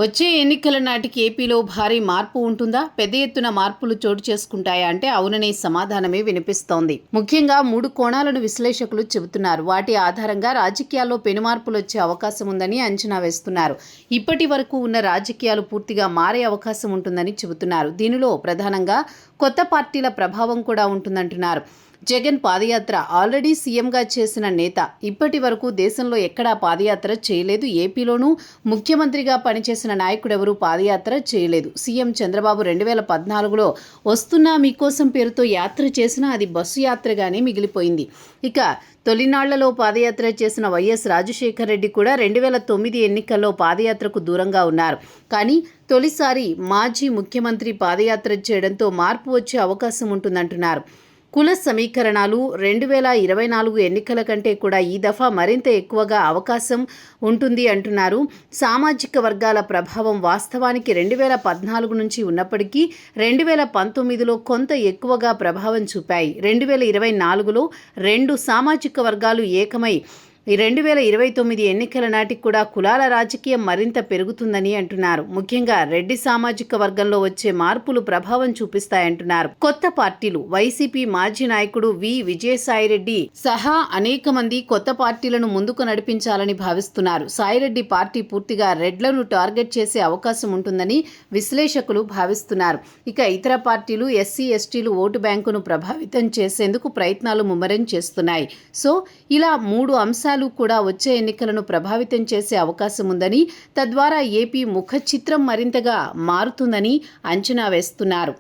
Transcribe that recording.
వచ్చే ఎన్నికల నాటికి ఏపీలో భారీ మార్పు ఉంటుందా? పెద్ద ఎత్తున మార్పులు చోటు చేసుకుంటాయా అంటే అవుననే సమాధానమే వినిపిస్తోంది. ముఖ్యంగా 3 కోణాలను విశ్లేషకులు చెబుతున్నారు. వాటి ఆధారంగా రాజకీయాల్లో పెనుమార్పులు వచ్చే అవకాశం ఉందని అంచనా వేస్తున్నారు. ఇప్పటి వరకు ఉన్న రాజకీయాలు పూర్తిగా మారే అవకాశం ఉంటుందని చెబుతున్నారు. దీనిలో ప్రధానంగా కొత్త పార్టీల ప్రభావం కూడా ఉంటుందంటున్నారు. జగన్ పాదయాత్ర ఆల్రెడీ సీఎంగా చేసిన నేత ఇప్పటి వరకు దేశంలో ఎక్కడా పాదయాత్ర చేయలేదు. ఏపీలోనూ ముఖ్యమంత్రిగా పనిచేసిన నాయకుడెవరూ పాదయాత్ర చేయలేదు. సీఎం చంద్రబాబు 2014లో వస్తున్నా మీకోసం పేరుతో యాత్ర చేసినా అది బస్సు యాత్రగానే మిగిలిపోయింది. ఇక తొలినాళ్లలో పాదయాత్ర చేసిన వైఎస్ రాజశేఖర్ రెడ్డి కూడా 2009 ఎన్నికల్లో పాదయాత్రకు దూరంగా ఉన్నారు. కానీ తొలిసారి మాజీ ముఖ్యమంత్రి పాదయాత్ర చేయడంతో మార్పు వచ్చే అవకాశం ఉంటుందంటున్నారు. కుల సమీకరణాలు 2024 ఎన్నికల కంటే కూడా ఈ దఫా మరింత ఎక్కువగా అవకాశం ఉంటుంది అంటున్నారు. సామాజిక వర్గాల ప్రభావం వాస్తవానికి 2014 నుంచి ఉన్నప్పటికీ 2019లో కొంత ఎక్కువగా ప్రభావం చూపాయి. 2024లో 2 సామాజిక వర్గాలు ఏకమై 2029 ఎన్నికల నాటికి కూడా కులాల రాజకీయం మరింత పెరుగుతుందని అంటున్నారు. ముఖ్యంగా రెడ్డి సామాజిక వర్గంలో వచ్చే మార్పులు ప్రభావం చూపిస్తాయంటున్నారు. కొత్త పార్టీలు వైసీపీ మాజీ నాయకుడు విజయసాయిరెడ్డి సహా అనేక మంది కొత్త పార్టీలను ముందుకు నడిపించాలని భావిస్తున్నారు. సాయిరెడ్డి పార్టీ పూర్తిగా రెడ్లను టార్గెట్ చేసే అవకాశం ఉంటుందని విశ్లేషకులు భావిస్తున్నారు. ఇక ఇతర పార్టీలు ఎస్సీ ఎస్టీలు ఓటు బ్యాంకును ప్రభావితం చేసేందుకు ప్రయత్నాలు ముమ్మరం చేస్తున్నాయి. సో ఇలా 3 అంశాలు కూడా వచ్చే ఎన్నికలను ప్రభావితం చేసే అవకాశం ఉందని, తద్వారా ఏపీ ముఖ చిత్రం మరింతగా మారుతుందని అంచనా వేస్తున్నారు.